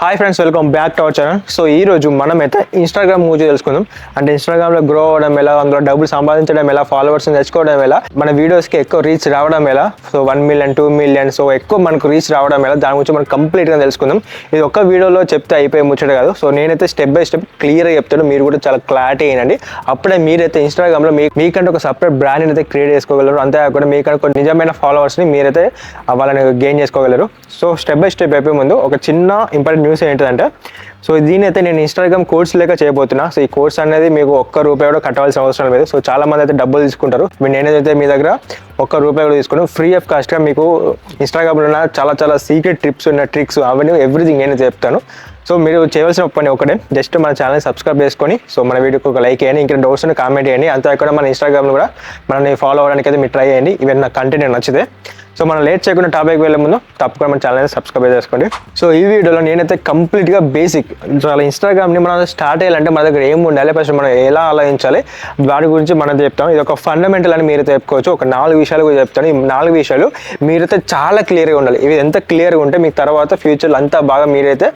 Hi friends, welcome back to our channel. So ఈ రోజు మనమైతే ఇన్స్టాగ్రామ్ గురించి తెలుసుకుందాం. అంటే ఇన్స్టాగ్రామ్లో గ్రో అవ్వడం ఎలా, అందులో డబ్బులు సంపాదించడం ఎలా, ఫాలోవర్స్ని తెచ్చుకోవడం ఎలా, మన వీడియోస్కి ఎక్కువ రీచ్ రావడం ఎలా, సో 1 మిలియన్ 2 మిలియన్ సో ఎక్కువ మనకు రీచ్ రావడం ఎలా, దాని గురించి మనం కంప్లీట్గా తెలుసుకుందాం. ఇది ఒక్క వీడియోలో చెప్తే అయిపోయి ముచ్చట కాదు. సో నేనైతే స్టెప్ బై స్టెప్ క్లియర్గా చెప్తాను, మీరు కూడా చాలా క్లారిటీ అయినండి. అప్పుడే మీరైతే ఇన్స్టాగ్రామ్లో మీకంటే ఒక సపరేట్ బ్రాండ్ని అయితే క్రియేట్ చేసుకోగలరు. అంతేకాకుండా మీకంటే నిజమైన ఫాలోవర్స్ని మీరైతే వాళ్ళని గెయిన్ చేసుకోగలరు. సో స్టెప్ బై స్టెప్ అయిపోయే ముందు ఒక చిన్న ఇంపార్టెంట్ న్యూస్ ఏంటంటే, సో దీని అయితే నేను ఇన్స్టాగ్రామ్ కోర్స్ లేక చేయబోతున్నా. సో ఈ కోర్స్ అనేది మీకు ₹1 కూడా కట్టవలసిన అవసరం లేదు. సో చాలా మంది అయితే డబ్బులు తీసుకుంటారు. నేనైతే మీ దగ్గర ₹1 కూడా తీసుకున్నాను. ఫ్రీ ఆఫ్ కాస్ట్గా మీకు ఇన్స్టాగ్రామ్లో ఉన్న చాలా సీక్రెట్ టిప్స్ ఉన్న ట్రిక్స్ అవన్నీ ఎవ్రీథింగ్ నేనైతే చెప్తాను. సో మీరు చేయవలసిన పని ఒకటే, జస్ట్ మన ఛానల్ సబ్స్క్రైబ్ చేసుకొని సో మన వీడియోకి ఒక లైక్ చేయండి, ఇంకా డౌట్స్ ఉన్న కామెంట్ చేయండి. అంతేకాకుండా మన ఇన్స్టాగ్రామ్లో కూడా మనల్ని ఫాలో అవ్వడానికి అయితే మీరు ట్రై చేయండి. ఇవన్నీ నా కంటెంట్ నచ్చితే. సో మనం లేట్ చేయకుండా టాపిక్ వెళ్ళే ముందు తప్పకుండా మన ఛానల్ సబ్స్క్రైబ్ చేసుకోండి. సో ఈ వీడియోలో నేనైతే కంప్లీట్గా బేసిక్ అలా ఇన్స్టాగ్రామ్ని మనం స్టార్ట్ చేయాలంటే మన దగ్గర ఏం ఉండాలి, ఫస్ట్ మనం ఎలా ఆలోచించాలి, వాటి గురించి మనం చెప్తాం. ఇది ఒక ఫండమెంటల్ అని మీరైతే చెప్పుకోవచ్చు. ఒక 4 విషయాలు కూడా చెప్తాను. ఈ 4 విషయాలు మీరైతే చాలా క్లియర్గా ఉండాలి. ఇవి ఎంత క్లియర్గా ఉంటే మీకు తర్వాత ఫ్యూచర్లో అంతా బాగా మీరైతే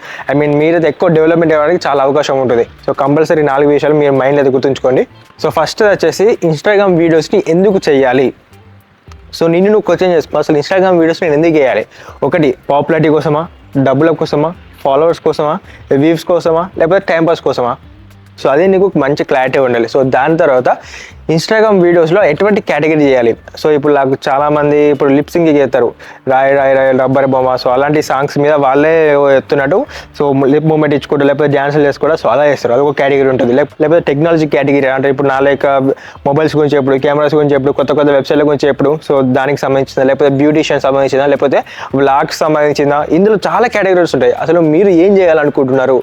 మీరైతే ఎక్కువ డెవలప్మెంట్ అవ్వడానికి చాలా అవకాశం ఉంటుంది. సో కంపల్సరీ 4 విషయాలు మీరు మైండ్లో అయితే గుర్తుంచుకోండి. సో ఫస్ట్ వచ్చేసి ఇన్స్టాగ్రామ్ వీడియోస్ని ఎందుకు చేయాలి. సో నువ్వు క్వశ్చన్ చేసుకో, అసలు ఇన్స్టాగ్రామ్ వీడియోస్ నేను ఎందుకు చేయాలి? ఒకటి, పాపులారిటీ కోసమా, డబ్బుల కోసమా, ఫాలోవర్స్ కోసమా, వ్యూస్ కోసమా, లేకపోతే టైంపాస్ కోసమా? సో అదే నీకు మంచి క్లారిటీ ఉండాలి. సో దాని తర్వాత ఇన్స్టాగ్రామ్ వీడియోస్లో ఎటువంటి కేటగిరీ చేయాలి. సో ఇప్పుడు నాకు చాలామంది ఇప్పుడు లిప్సింగ్ చేస్తారు, రాయ్ రాయ్ రాయ్ రబ్బర్ బొమ్మ, సో అలాంటి సాంగ్స్ మీద వాళ్ళే ఎత్తున్నట్టు సో లిప్ మూమెంట్ ఇచ్చుకుంటూ లేకపోతే డ్యాన్సులు చేసుకోవడం, సో అలా చేస్తారు. అదొక కేటగిరీ ఉంటుంది. లేకపోతే టెక్నాలజీ కేటగిరీ, అంటే ఇప్పుడు నా లైక్ మొబైల్స్ గురించి ఎప్పుడు, కెమెరాస్ గురించి ఎప్పుడు, కొత్త వెబ్సైట్ల గురించి ఎప్పుడు, సో దానికి సంబంధించిన, లేకపోతే బ్యూటిషియన్ సంబంధించిన, లేకపోతే వ్లాగ్స్ సంబంధించిన, ఇందులో చాలా కేటగిరీస్ ఉంటాయి. అసలు మీరు ఏం చేయాలనుకుంటున్నారు,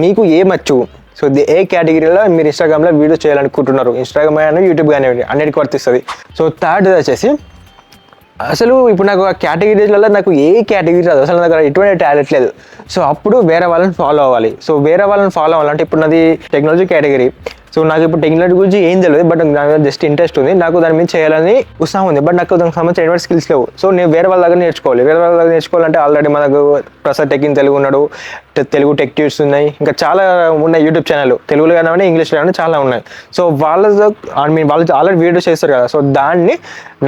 మీకు ఏమచ్చు, సో ఏ కేటగిరీలో మీరు ఇన్స్టాగ్రామ్లో వీడియో చేయాలనుకుంటున్నారు, ఇన్స్టాగ్రామ్ కానీ యూట్యూబ్ కానీ అన్నిటికీ వర్తిస్తుంది. సో థర్డ్ వచ్చేసి, అసలు ఇప్పుడు నాకు ఆ కేటగిరీలలో నాకు ఏ కేటగిరీ రాదు, అసలు నాకు ఎటువంటి టాలెంట్ లేదు. సో అప్పుడు వేరే వాళ్ళని ఫాలో అవ్వాలి. సో వేరే వాళ్ళని ఫాలో అవ్వాలంటే ఇప్పుడు నాది టెక్నాలజీ కేటగిరీ. సో నాకు ఇప్పుడు టెక్నాలజీ గురించి ఏం తెలియదు, బట్ నాకు జస్ట్ ఇంట్రెస్ట్ ఉంది, నాకు దాని మీద చేయాలని ఉత్సాహం ఉంది, బట్ నాకు దానికి సంబంధించిన ఎటువంటి స్కిల్స్ లేవు. సో నేను వేరే వాళ్ళ దగ్గర నేర్చుకోవాలి. వేరే వాళ్ళ దగ్గర నేర్చుకోవాలంటే ఆల్రెడీ మనకు ప్రసాద్ టెక్ ఇన్ తెలుగు ఉన్నాడు, తెలుగు టెక్ ట్యూబ్స్ ఉన్నాయి, ఇంకా చాలా ఉన్నాయి యూట్యూబ్ ఛానల్, తెలుగులో కానీ ఇంగ్లీష్లో కానీ చాలా ఉన్నాయి. సో వాళ్ళు ఆల్రెడీ వీడియోస్ చేస్తారు కదా, సో దాన్ని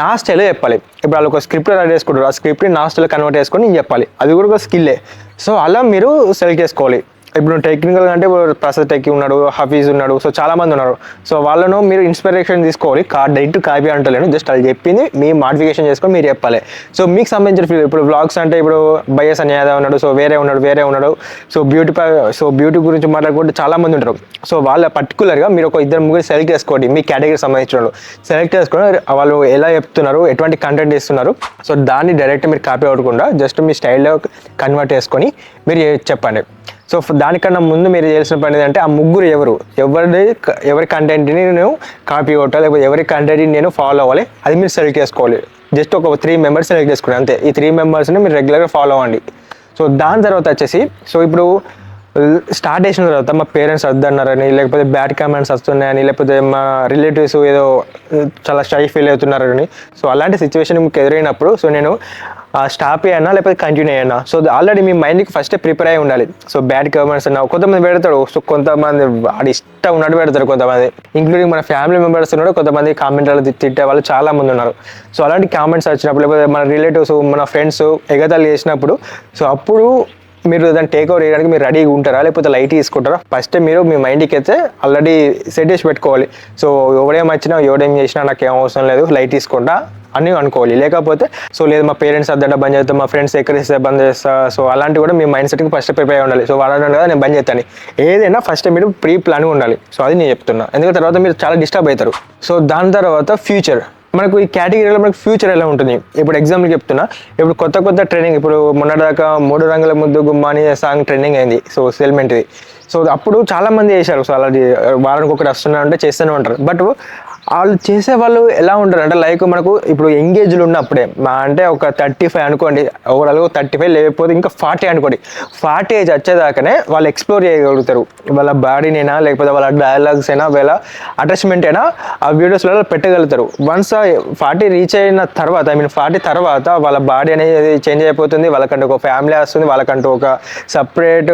నా స్టైల్లో చెప్పాలి. ఇప్పుడు వాళ్ళు ఒక స్క్రిప్ట్ రెడీ చేసుకుంటారు, ఆ స్క్రిప్ట్ని నా స్టైల్లో కన్వర్ట్ చేసుకొని నేను చెప్పాలి. అది కూడా ఒక స్కిల్లే. సో అలా మీరు సెలెక్ట్ చేసుకోవాలి. ఇప్పుడు టెక్నికల్ అంటే ఇప్పుడు ప్రసాద్ టెక్ ఉన్నాడు, హఫీజ్ ఉన్నాడు, సో చాలా మంది ఉన్నారు. సో వాళ్ళను మీరు ఇన్స్పిరేషన్ తీసుకోవాలి. డైరెక్ట్ కాపీ అంటలేను, జస్ట్ అది చెప్పింది మీ మాడిఫికేషన్ చేసుకొని మీరు చెప్పాలి. సో మీకు సంబంధించిన ఇప్పుడు వ్లాగ్స్ అంటే ఇప్పుడు బయస్ అని యాదవ్ ఉన్నాడు, సో వేరే ఉన్నాడు. సో బ్యూటీ గురించి మాట్లాడుకుంటే చాలా మంది ఉంటారు. సో వాళ్ళ పర్టికులర్గా మీరు ఒక 2-3 సెలెక్ట్ చేసుకోండి. మీ కేటగిరీ సంబంధించిన సెలెక్ట్ చేసుకొని వాళ్ళు ఎలా చెప్తున్నారు, ఎటువంటి కంటెంట్ ఇస్తున్నారు, సో దాన్ని డైరెక్ట్ మీరు కాపీ అవ్వకుండా జస్ట్ మీ స్టైల్లో కన్వర్ట్ చేసుకొని మీరు చెప్పండి. సో దానికన్నా ముందు మీరు చేయాల్సిన పని ఏంటంటే, ఆ ముగ్గురు ఎవరి కంటెంట్ని నేను కాపీ కొట్టాలి, లేకపోతే ఎవరి కంటెంట్ని నేను ఫాలో అవ్వాలి, అది మీరు సెలెక్ట్ చేసుకోవాలి. జస్ట్ ఒక 3 మెంబర్స్ సెలెక్ట్ చేసుకోండి అంతే. ఈ 3 మెంబర్స్ని మీరు రెగ్యులర్గా ఫాలో అవ్వండి. సో దాని తర్వాత వచ్చేసి, సో ఇప్పుడు స్టార్ట్ చేసిన తర్వాత మా పేరెంట్స్ వద్దన్నారని, లేకపోతే బ్యాడ్ కామెంట్స్ వస్తున్నాయని, లేకపోతే మా రిలేటివ్స్ ఏదో చాలా షై ఫీల్ అవుతున్నారని, సో అలాంటి సిచ్యువేషన్ మీకు ఎదురైనప్పుడు సో నేను స్టాప్ అయ్యానా లేకపోతే కంటిన్యూ అయ్యానా, సో ఆల్రెడీ మీ మైండ్కి ఫస్టే ప్రిపేర్ అయి ఉండాలి. సో బ్యాడ్ కామెంట్స్ అన్నా కొంతమంది పెడతాడు, సో కొంతమంది వాడి ఇష్టం ఉన్నట్టు పెడతారు, కొంతమంది ఇంక్లూడింగ్ మన ఫ్యామిలీ మెంబర్స్ ఉన్నాడు, కొంతమంది కామెంట్లు తిట్టే వాళ్ళు చాలా మంది ఉన్నారు. సో అలాంటి కామెంట్స్ వచ్చినప్పుడు, లేకపోతే మన రిలేటివ్స్ మన ఫ్రెండ్స్ ఎగతాళి చేసినప్పుడు, సో అప్పుడు మీరు దాన్ని టేక్ ఓవర్ చేయడానికి మీరు రెడీగా ఉంటారా, లేకపోతే లైట్ తీసుకుంటారా? ఫస్ట్ మీరు మీ మైండ్కి అయితే ఆల్రెడీ సెట్ చేసి పెట్టుకోవాలి. సో ఎవడేం వచ్చినా ఎవడేం చేసినా నాకు ఏం అవసరం లేదు, లైట్ తీసుకుంటా అని అనుకోవాలి. లేకపోతే సో లేదు మా పేరెంట్స్ అద్దట బంద్ చేస్తా, మా ఫ్రెండ్స్ ఎక్కడిస్తే బంద్ చేస్తా, సో అలాంటివి కూడా మీ మైండ్ సెట్కి ఫస్ట్ ప్రిపేర్ అయి ఉండాలి. సో వాడడం కదా నేను బంద్ చేస్తాను, ఏదైనా ఫస్ట్ మీరు ప్రీ ప్లాన్గా ఉండాలి. సో అది నేను చెప్తున్నా, ఎందుకంటే తర్వాత మీరు చాలా డిస్టర్బ్ అవుతారు. సో దాని తర్వాత ఫ్యూచర్, మనకు ఈ కేటగిరీలో మనకు ఫ్యూచర్ ఎలా ఉంటుంది. ఇప్పుడు ఎగ్జాంపుల్ చెప్తున్నా, ఇప్పుడు కొత్త ట్రైనింగ్, ఇప్పుడు మొన్నటిదాకా 3 రంగుల ముద్దు గుమ్మ అనే సాంగ్ ట్రెండింగ్ అయింది, సో సెల్మెంట్ది. సో అప్పుడు చాలామంది చేశారు. సో అలాంటి వారానికి ఒకటి వస్తున్నా అంటే చేస్తూనే ఉంటారు. బట్ వాళ్ళు చేసే వాళ్ళు ఎలా ఉంటారు అంటే లైక్ మనకు ఇప్పుడు ఎంగేజ్లు ఉన్నప్పుడే అంటే ఒక 35 అనుకోండి, ఓవరాల్గా 35 లేకపోతే ఇంకా 40 అనుకోండి, 40 ఏజ్ వచ్చేదాకానే వాళ్ళు ఎక్స్ప్లోర్ చేయగలుగుతారు. వాళ్ళ బాడీనైనా లేకపోతే వాళ్ళ డైలాగ్స్ అయినా వాళ్ళ అటాచ్మెంట్ అయినా ఆ వీడియోస్లలో పెట్టగలుగుతారు. వన్స్ 40 రీచ్ అయిన తర్వాత 40 తర్వాత వాళ్ళ బాడీ అనేది చేంజ్ అయిపోతుంది. వాళ్ళకంటూ ఒక ఫ్యామిలీ వస్తుంది, వాళ్ళకంటూ ఒక సపరేట్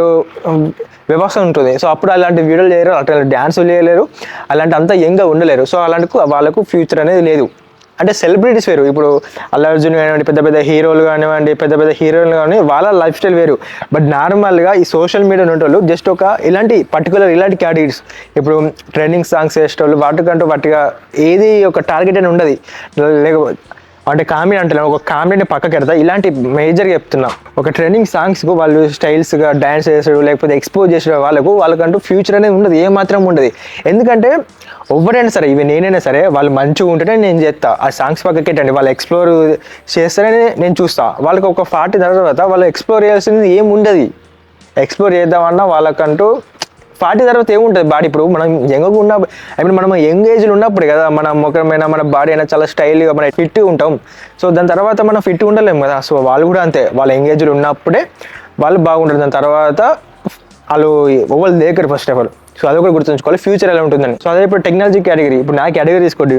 వ్యవస్థ ఉంటుంది. సో అప్పుడు అలాంటి వీడియోలు చేయలేరు, అలాంటి డ్యాన్సులు చేయలేరు, అలాంటి అంతా యంగ్గా ఉండలేరు. సో అలాంటి వాళ్ళకు ఫ్యూచర్ అనేది లేదు. అంటే సెలబ్రిటీస్ వేరు, ఇప్పుడు అల్లు అర్జున్ కానివ్వండి, పెద్ద పెద్ద హీరోలు కానివ్వండి, పెద్ద పెద్ద హీరోయిన్లు కానీ వాళ్ళ లైఫ్ స్టైల్ వేరు. బట్ నార్మల్గా ఈ సోషల్ మీడియా ఉండేవాళ్ళు జస్ట్ ఒక ఇలాంటి పర్టికులర్ ఇలాంటి కేటగిరీస్, ఇప్పుడు ట్రెండింగ్ సాంగ్స్ వేసేటోళ్ళు వాటికంటూ వాటిగా ఏది ఒక టార్గెట్ అని ఉండదు. లేకపోతే అంటే కామెడీ అంటే ఒక కామెడీని పక్కకి పెడతా, ఇలాంటి మేజర్గా చెప్తున్నా. ఒక ట్రెండింగ్ సాంగ్స్కు వాళ్ళు స్టైల్స్గా డ్యాన్స్ చేసాడు లేకపోతే ఎక్స్పోజ్ చేసే వాళ్ళకంటూ ఫ్యూచర్ అనేది ఉండదు, ఏమాత్రం ఉండదు. ఎందుకంటే ఎవరైనా సరే, ఇవి నేనైనా సరే, వాళ్ళు మంచిగా ఉంటేనే నేను చేస్తా. ఆ సాంగ్స్ పక్కకి పెట్టండి, వాళ్ళు ఎక్స్ప్లోర్ చేస్తేనే నేను చూస్తా. వాళ్ళకి ఒక 40 తర్వాత వాళ్ళు ఎక్స్ప్లోర్ చేయాల్సింది ఏమి ఉండదు. ఎక్స్ప్లోర్ చేద్దామన్నా వాళ్ళకంటూ 40 తర్వాత ఏముంటుంది బాడీ. ఇప్పుడు మనం యంగ్గా ఉన్నప్పుడు, ఇప్పుడు మనం యంగ్ ఏజ్లో ఉన్నప్పుడు కదా మన ముఖమైనా మన బాడీ అయినా చాలా స్టైల్గా మనం ఫిట్గా ఉంటాం. సో దాని తర్వాత మనం ఫిట్గా ఉండలేము కదా. సో వాళ్ళు కూడా అంతే, వాళ్ళ యంగ్ ఏజ్లో ఉన్నప్పుడే వాళ్ళు బాగుంటారు. దాని తర్వాత వాళ్ళు ఎవరు లేకరు ఫస్ట్ ఆఫ్ ఆల్. సో అది కూడా గుర్తుంచుకోవాలి ఫ్యూచర్ ఎలా ఉంటుందని. సో అదే ఇప్పుడు టెక్నాలజీ కేటగిరీ, ఇప్పుడు నా కేటగిరీ తీసుకోండి,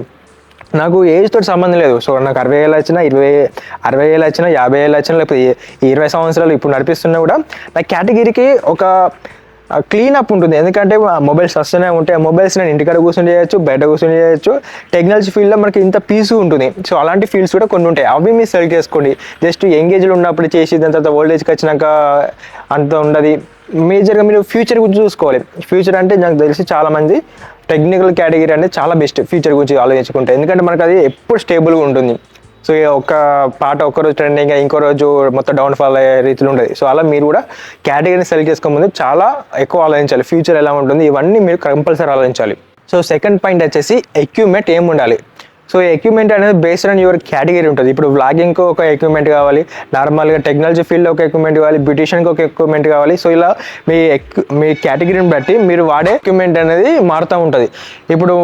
నాకు ఏజ్ తోటి సంబంధం లేదు. సో నాకు 60 ఏళ్ళు వచ్చినా 60 ఏళ్ళు వచ్చినా 50 ఏళ్ళు వచ్చినా లేకపోతే 20 సంవత్సరాలు ఇప్పుడు నడిపిస్తున్నా కూడా నా కేటగిరీకి ఒక క్లీన్ అప్ ఉంటుంది. ఎందుకంటే మొబైల్స్ వస్తూనే ఉంటాయి. మొబైల్స్ నేను ఇంటికాడ కూర్చొని చేయొచ్చు, బయట కూర్చొని చేయొచ్చు. టెక్నాలజీ ఫీల్డ్లో మనకి ఇంత పీస్ ఉంటుంది. సో అలాంటి ఫీల్డ్స్ కూడా కొన్ని ఉంటాయి, అవి మీరు సెలెక్ట్ చేసుకోండి. జస్ట్ ఎంగేజ్లో ఉన్నప్పుడు చేసి దాని తర్వాత ఓల్డేజ్కి వచ్చినాక అంత ఉండదు. మేజర్గా మీరు ఫ్యూచర్ గురించి చూసుకోవాలి. ఫ్యూచర్ అంటే నాకు తెలిసి చాలామంది టెక్నికల్ కేటగిరీ అనేది చాలా బెస్ట్ ఫ్యూచర్ గురించి ఆలోచించుకుంటే, ఎందుకంటే మనకు అది ఎప్పుడు స్టేబుల్గా ఉంటుంది. సో ఒక పాట ఒక్కరోజు ట్రెండింగ్ ఇంకో రోజు మొత్తం డౌన్ఫాల్ అయ్యే రీతిలో ఉండదు. సో అలా మీరు కూడా కేటగిరీని సెలెక్ట్ చేసుకో ముందు చాలా ఎక్కువ ఆలోచించాలి, ఫ్యూచర్ ఎలా ఉంటుంది ఇవన్నీ మీరు కంపల్సరీ ఆలోచించాలి. సో సెకండ్ పాయింట్ వచ్చేసి ఎక్విప్మెంట్ ఏమి ఉండాలి. సో ఎక్విప్మెంట్ అనేది బేస్డ్ ఆన్ యువర్ కేటగిరీ ఉంటుంది. ఇప్పుడు వ్లాగింగ్కి ఒక ఎక్విప్మెంట్ కావాలి, నార్మల్గా టెక్నాలజీ ఫీల్డ్లో ఒక ఎక్విప్మెంట్ కావాలి, బ్యూటిషియన్కి ఒక ఎక్విప్మెంట్ కావాలి. సో ఇలా మీ కేటగిరీని బట్టి మీరు వాడే ఎక్విప్మెంట్ అనేది మారుతూ ఉంటుంది. ఇప్పుడు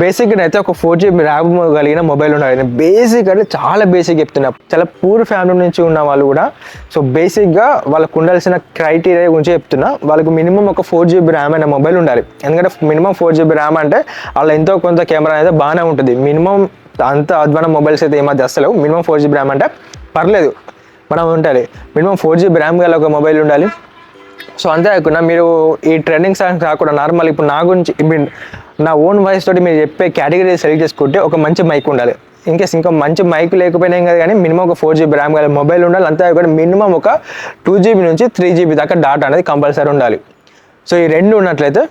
బేసిక్గా అయితే ఒక 4GB ర్యామ్ కలిగిన మొబైల్ ఉండాలి. నేను బేసిక్ అంటే చాలా బేసిక్ చెప్తున్నా. చాలా పూర్ ఫ్యామిలీ నుంచి ఉన్న వాళ్ళు కూడా సో బేసిక్గా వాళ్ళకు ఉండాల్సిన క్రైటీరియా గురించి చెప్తున్నా. వాళ్ళకి మినిమం ఒక 4GB ర్యామ్ అనే మొబైల్ ఉండాలి. ఎందుకంటే మినిమం 4GB ర్యామ్ అంటే వాళ్ళ ఎంతో కొంత కెమెరా అయితే బాగానే ఉంటుంది. మినిమం అంత అద్వాన మొబైల్స్ అయితే ఏమది అస్తలేవు. మినిమం 4GB ర్యామ్ అంటే పర్లేదు, మనం ఉండాలి. మినిమం 4GB ర్యామ్ గల ఒక మొబైల్ ఉండాలి. సో అంతేకాకుండా మీరు ఈ ట్రెండింగ్ సాంగ్స్ కాకుండా నార్మల్ ఇప్పుడు నా గురించి నా ఓన్ వాయిస్ తోటి మీరు చెప్పే కేటగిరీ సెలెక్ట్ చేసుకుంటే ఒక మంచి మైక్ ఉండాలి. ఇన్కేస్ ఇంకా మంచి మైక్ లేకపోయినా ఏం కాదు, కానీ మినిమం ఒక 4GB ర్యామ్ గల మొబైల్ ఉండాలి. అంతేకాకుండా మినిమం ఒక 2GB నుంచి 3GB దాకా డాటా అనేది కంపల్సరీ ఉండాలి. సో ఈ రెండు ఉన్నట్లయితే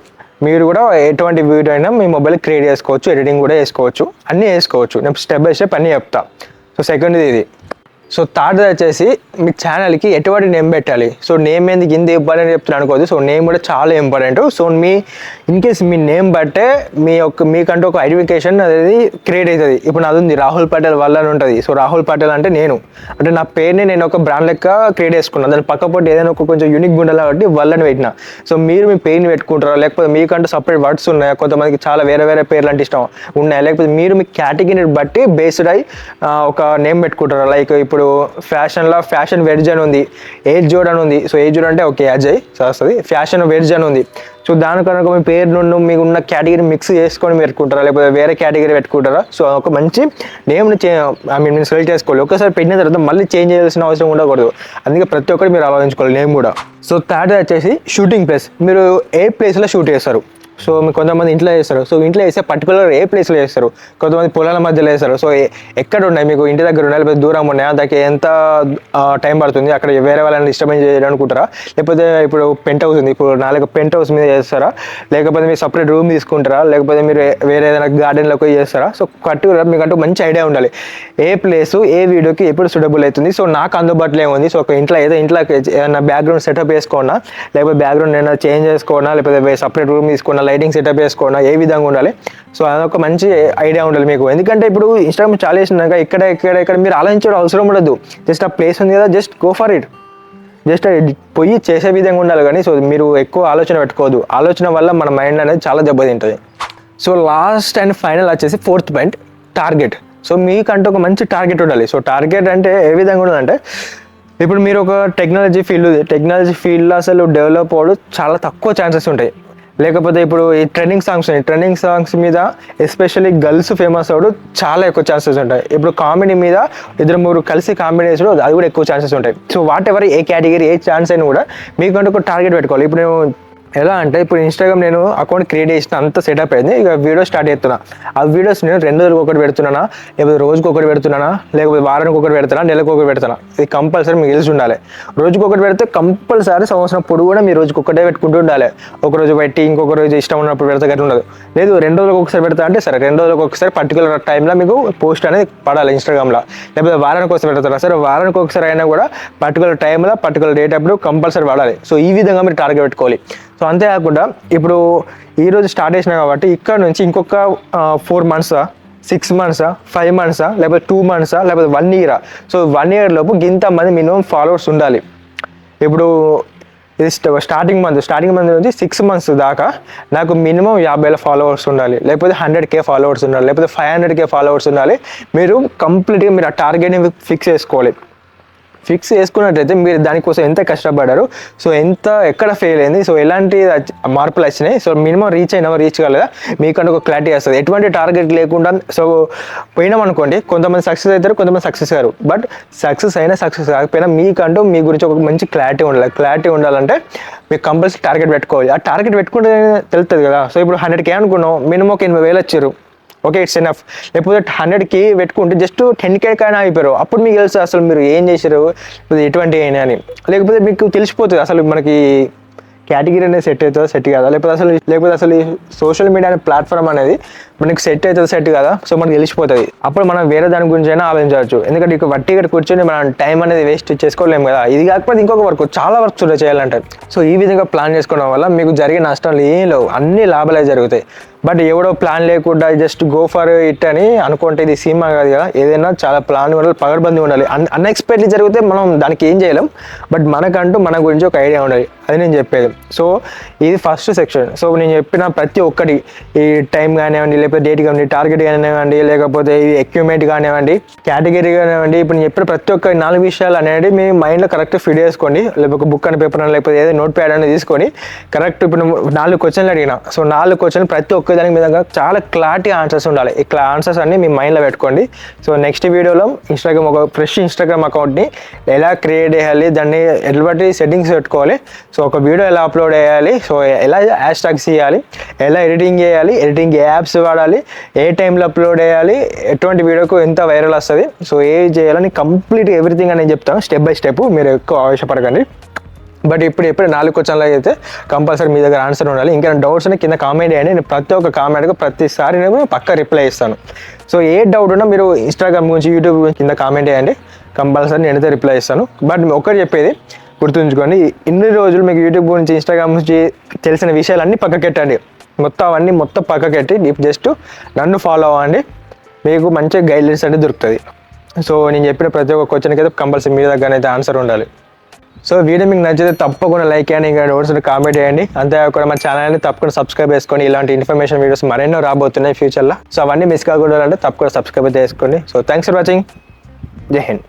మీరు కూడా ఎటువంటి వీడియో అయినా మీ మొబైల్ క్రియేట్ చేసుకోవచ్చు, ఎడిటింగ్ కూడా చేసుకోవచ్చు, అన్నీ చేసుకోవచ్చు. నేను స్టెప్ బై స్టెప్ అన్నీ చెప్తా. సో సెకండ్ది ఇది. సో థర్డ్ వచ్చేసి మీ ఛానల్కి ఎటువంటి నేమ్ పెట్టాలి. సో నేమ్ ఎందుకు ఇంత ఇంపార్టెంట్ చెప్తున్నాను అనుకోవద్దు. సో నేమ్ కూడా చాలా ఇంపార్టెంట్. సో ఇన్కేస్ మీ నేమ్ బట్టే మీకంటూ ఒక ఐడెంటిఫికేషన్ అనేది క్రియేట్ అవుతుంది. ఇప్పుడు నాది ఉంది రాహుల్ పటేల్ వల్ల అని ఉంటుంది. సో రాహుల్ పటేల్ అంటే అంటే నా పేరుని నేను ఒక బ్రాండ్ లెక్క క్రియేట్ చేసుకున్నాను. దాని పక్కపోతే ఏదైనా ఒక కొంచెం యూనిక్ ఉండాలి కాబట్టి వాళ్ళని పెట్టిన. సో మీరు మీ పేరుని పెట్టుకుంటారా, లేకపోతే మీకంటూ సపరేట్ వర్డ్స్ ఉన్నాయా, కొంతమందికి చాలా వేరే వేరే పేర్లు అంటే ఇష్టం ఉన్నాయా, లేకపోతే మీరు మీ కేటగిరీని బట్టి బేస్డ్ అయి ఒక నేమ్ పెట్టుకుంటారా. లైక్ ఇప్పుడు ఫ్యాషన్లో ఫ్యాషన్ వెర్జ్ అని ఉంది, 𝐏𝐫𝐸 అని ఉంది. సో 𝐏𝐫𝐸 అంటే ఓకే అజయ్ వస్తుంది. ఫ్యాషన్ వెర్జ్ అని ఉంది. సో దానికనుక మీ పేరు నుండి మీకు ఉన్న కేటగిరీ మిక్స్ చేసుకొని పెట్టుకుంటారా, లేకపోతే వేరే కేటగిరీ పెట్టుకుంటారా. సో ఒక మంచి నేమ్ని మీరు సెలెక్ట్ చేసుకోవాలి. ఒకసారి పెట్టిన తర్వాత మళ్ళీ చేంజ్ చేయాల్సిన అవసరం ఉండకూడదు. అందుకే ప్రతి ఒక్కరు మీరు ఆలోచించుకోవాలి నేమ్ కూడా. సో థర్డ్ వచ్చేసి షూటింగ్ ప్లేస్. మీరు ఏ ప్లేస్లో షూట్ చేస్తారు. సో మీరు కొంతమంది ఇంట్లో చేస్తారు. సో ఇంట్లో వేస్తే పర్టికులర్ ఏ ప్లేస్లో చేస్తారు. కొంతమంది పొలాల మధ్యలో వేస్తారు. సో ఎక్కడ ఉన్నాయి, మీకు ఇంటి దగ్గర ఉన్నాయి లేకపోతే దూరం ఉన్నాయా, దానికి ఎంత టైం పడుతుంది, అక్కడ వేరే వాళ్ళని డిస్టర్బెన్స్ చేయాలనుకుంటారా, లేకపోతే ఇప్పుడు పెంట్ హౌస్ ఉంది, ఇప్పుడు నాలుగు పెంట్ హౌస్ మీద చేస్తారా, లేకపోతే మీరు సపరేట్ రూమ్ తీసుకుంటారా, లేకపోతే మీరు వేరే ఏదైనా గార్డెన్లోకి చేస్తారా. సో పర్టికులర్ మీకంటూ మంచి ఐడియా ఉండాలి ఏ ప్లేసు ఏ వీడియోకి ఎప్పుడు సూటబుల్ అవుతుంది. సో నాకు అందుబాటులో ఏముంది. సో ఒక ఇంట్లో ఏదైనా బ్యాక్గ్రౌండ్ సెటప్ వేసుకోనా, లేకపోతే బ్యాక్గ్రౌండ్ ఏదైనా చేంజ్ చేసుకోనా, లేకపోతే సపరేట్ రూమ్ తీసుకున్నా, లైటింగ్ సెటప్ చేసుకోనా, ఏ విధంగా ఉండాలి. సో అదొక మంచి ఐడియా ఉండాలి మీకు. ఎందుకంటే ఇప్పుడు ఇన్స్టాగ్రామ్ చాలా చేసినాక ఇక్కడ మీరు ఆలోచించడం అవసరం ఉండదు. జస్ట్ ఆ ప్లేస్ ఉంది కదా, just go for it. Just పోయి చేసే విధంగా ఉండాలి కానీ సో మీరు ఎక్కువ ఆలోచన పెట్టుకోవద్దు. ఆలోచన వల్ల మన మైండ్ అనేది చాలా దెబ్బతింటుంది. సో లాస్ట్ అండ్ ఫైనల్ వచ్చేసి 4th పాయింట్, టార్గెట్. సో మీకంటూ ఒక మంచి టార్గెట్ ఉండాలి. సో టార్గెట్ అంటే ఏ విధంగా ఉండాలంటే, ఇప్పుడు మీరు ఒక టెక్నాలజీ ఫీల్డ్లో అసలు డెవలప్ అవ్వడం చాలా తక్కువ ఛాన్సెస్ ఉంటాయి. లేకపోతే ఇప్పుడు ఈ ట్రెండింగ్ సాంగ్స్ మీద ఎస్పెషల్లీ గర్ల్స్ ఫేమస్ అవ్వడం చాలా ఎక్కువ ఛాన్సెస్ ఉంటాయి. ఇప్పుడు కామెడీ మీద 2-3 కలిసి కామెడీ వేసడం అది కూడా ఎక్కువ ఛాన్సెస్ ఉంటాయి. So what ever A category A chance అయినా కూడా మీకంటూ ఒక టార్గెట్ పెట్టుకోవాలి. ఇప్పుడు ఎలా అంటే, ఇప్పుడు ఇన్స్టాగ్రామ్ నేను అకౌంట్ క్రియేట్ చేసిన అంత సెటప్ అయింది, ఇక వీడియో స్టార్ట్ చేస్తున్నా. ఆ వీడియోస్ నేను 2 రోజులకు ఒకటి పెడుతున్నానా, లేకపోతే రోజుకి ఒకటి పెడుతున్నానా, లేకపోతే వారానికి ఒకటి పెడతానా, నెలకు ఒకటి పెడతానా, ఇది కంపల్సరీ మీకు తెలిసి ఉండాలి. రోజుకి ఒకటి పెడితే కంపల్సరీ సంవత్సరం పొడుగు కూడా మీరు రోజుకి ఒకటే పెట్టుకుంటూ ఉండాలి. ఒక రోజు పెట్టి ఇంకొక రోజు ఇష్టం ఉన్నప్పుడు పెడితే గట్రా ఉండదు. లేదు 2 రోజులకు ఒకసారి పెడతా అంటే సరే, 2 రోజులకు ఒకసారి పర్టికులర్ టైంలో మీకు పోస్ట్ అనేది పడాలి ఇన్స్టాగ్రామ్లో. లేకపోతే వారానికి ఒకసారి పెడతారా, సరే వారానికి ఒకసారి అయినా కూడా పర్టికులర్ టైంలో పర్టికులర్ డేట్ అప్పుడు కంపల్సరీ పడాలి. సో ఈ విధంగా మీరు టార్గెట్ పెట్టుకోవాలి. సో అంతేకాకుండా ఇప్పుడు ఈరోజు స్టార్ట్ చేసినా కాబట్టి ఇక్కడ నుంచి ఇంకొక 4 months, 6 months, 5 months, లేకపోతే 2 months, లేకపోతే 1 year. సో 1 year లోపు ఇంతమంది మినిమం ఫాలోవర్స్ ఉండాలి. ఇప్పుడు ఇది స్టార్టింగ్ మంత్ నుంచి 6 months దాకా నాకు మినిమం 50,000 ఫాలోవర్స్ ఉండాలి, లేకపోతే 100K ఫాలోవర్స్ ఉండాలి, లేకపోతే 500K ఫాలోవర్స్ ఉండాలి. మీరు కంప్లీట్గా మీరు ఆ టార్గెట్ని ఫిక్స్ చేసుకోవాలి. ఫిక్స్ చేసుకున్నట్టయితే మీరు దానికోసం ఎంత కష్టపడ్డారు, సో ఎక్కడ ఫెయిల్ అయింది, సో ఎలాంటి మార్పులు వచ్చినాయి, సో మినిమం రీచ్ కాలేదా మీకంటే ఒక క్లారిటీ వస్తుంది. ఎటువంటి టార్గెట్ లేకుండా సో పోయినామనుకోండి, కొంతమంది సక్సెస్ అవుతారు, కొంతమంది సక్సెస్ కారు. బట్ సక్సెస్ కాకపోయినా మీకంటూ మీ గురించి ఒక మంచి క్లారిటీ ఉండాలంటే మీకు కంపల్సరీ టార్గెట్ పెట్టుకోవాలి. ఆ టార్గెట్ పెట్టుకుంటే తెలుస్తుంది కదా. సో ఇప్పుడు 100K అనుకున్నాం, మినిమం ఒక 80,000 వచ్చారు, ఓకే ఇట్స్ ఎనఫ్. లేకపోతే 100K పెట్టుకుంటే జస్ట్ 10K కైనా అయిపోయారు. అప్పుడు మీకు తెలుసు అసలు మీరు ఏం చేశారు, ఎటువంటి అయినా అని. లేకపోతే మీకు తెలిసిపోతుంది అసలు మనకి కేటగిరీ అనేది సెట్ అవుతుందా సెట్ కాదా, లేకపోతే అసలు ఈ సోషల్ మీడియా అనే ప్లాట్ఫామ్ అనేది మనకి సెట్ అవుతుంది సెట్ కదా, సో మనకి తెలిసిపోతుంది. అప్పుడు మనం వేరే దాని గురించి అయినా ఆలోచించవచ్చు. ఎందుకంటే ఇక వట్టిగా కూర్చొని మనం టైం అనేది వేస్ట్ చేసుకోలేము కదా. ఇది కాకపోతే ఇంకొక చాలా వర్క్స్ చేయాలంటే. సో ఈ విధంగా ప్లాన్ చేసుకోవడం వల్ల మీకు జరిగే నష్టాలు ఏం లేవు, అన్ని లాభాలే జరుగుతాయి. బట్ ఎవడో ప్లాన్ లేకుండా జస్ట్ గో ఫర్ ఇట్ అని అనుకుంటే ఇది సినిమా కాదు కదా. ఏదైనా చాలా ప్లాన్ ఉండాలి, పగడ్బందీ ఉండాలి. అన్ఎక్స్పెక్టెడ్లీ జరిగితే మనం దానికి ఏం చేయలేం, బట్ మనకంటూ మన గురించి ఒక ఐడియా ఉండాలి, అది నేను చెప్పేది. సో ఇది ఫస్ట్ సెక్షన్. సో నేను చెప్పిన ప్రతి ఒక్కటి, ఈ టైం కానివ్వండి, లేకపోతే డేట్ కానివ్వండి, టార్గెట్ కానివ్వండి, లేకపోతే ఈ ఎక్విప్మెంట్ కానివ్వండి, కేటగిరీ కానివ్వండి, ఇప్పుడు నేను చెప్పిన ప్రతి ఒక్క 4 విషయాలు అనేది మీ మైండ్లో కరెక్ట్ ఫిట్ చేసుకోండి. లేకపోతే బుక్ అని పేపర్ అని, లేకపోతే ఏదో నోట్ ప్యాడ్ అనేది తీసుకొని కరెక్ట్. ఇప్పుడు 4 క్వశ్చన్లు అడిగిన, సో 4 క్వశ్చన్లు ప్రతి ఒక్క దానికి మీద చాలా క్లారిటీ ఆన్సర్స్ ఉండాలి. ఈ ఆన్సర్స్ అన్ని మీ మైండ్లో పెట్టుకోండి. సో నెక్స్ట్ వీడియోలో ఒక ఫ్రెష్ ఇన్స్టాగ్రామ్ అకౌంట్ని ఎలా క్రియేట్ చేయాలి, దాన్ని ఎటువంటి సెట్టింగ్స్ పెట్టుకోవాలి, సో ఒక వీడియో ఎలా అప్లోడ్ చేయాలి, సో ఎలా హ్యాష్ ట్యాగ్స్ చేయాలి, ఎలా ఎడిటింగ్ చేయాలి, ఎడిటింగ్ యాప్స్ వాడాలి, ఏ టైంలో అప్లోడ్ చేయాలి, ఎటువంటి వీడియోకు ఎంత వైరల్ వస్తుంది, సో ఏ చేయాలని కంప్లీట్ ఎవ్రీథింగ్ అని చెప్తాను స్టెప్ బై స్టెప్. మీరు ఎక్కువ ఆవేశపడకండి. బట్ ఇప్పుడు 4 క్వశ్చన్లు అయితే కంపల్సరీ మీ దగ్గర ఆన్సర్ ఉండాలి. ఇంకా డౌట్స్ అని కింద కామెంట్ చేయండి. నేను ప్రతి ఒక్క కామెంట్కి ప్రతిసారి నేను పక్కా రిప్లై ఇస్తాను. సో ఏ డౌట్ ఉన్నా మీరు ఇన్స్టాగ్రామ్ గురించి, యూట్యూబ్ గురించి కింద కామెంట్ చేయండి, కంపల్సరీ నేనైతే రిప్లై ఇస్తాను. బట్ ఒకటి చెప్పేది గుర్తుంచుకోండి, ఇన్ని రోజులు మీకు యూట్యూబ్ గురించి, ఇన్స్టాగ్రామ్ గురించి తెలిసిన విషయాలన్నీ పక్కకెట్టండి. అవన్నీ పక్కకెట్టి జస్ట్ నన్ను ఫాలో అవ్వండి, మీకు మంచి గైడ్లైన్స్ అనేది దొరుకుతుంది. సో నేను చెప్పిన ప్రతి ఒక్క క్వశ్చన్కి అయితే కంపల్సరీ మీ దగ్గర అయితే ఆన్సర్ ఉండాలి. సో వీడియో మీకు నచ్చితే తప్పకుండా లైక్ చేయండి, ఇంకా డౌట్స్ కామెంట్ చేయండి. అంతేకాకుండా మన ఛానల్ని తప్పకుండా సబ్స్క్రైబ్ చేసుకోండి. ఇలాంటి ఇన్ఫర్మేషన్ వీడియోస్ మరెన్నో రాబోతున్నాయి ఫ్యూచర్లో. సో అవన్నీ మిస్ కాకూడదు అంటే తప్పకుండా సబ్స్క్రైబ్ చేసుకోండి. So thanks for watching. జై హింద్.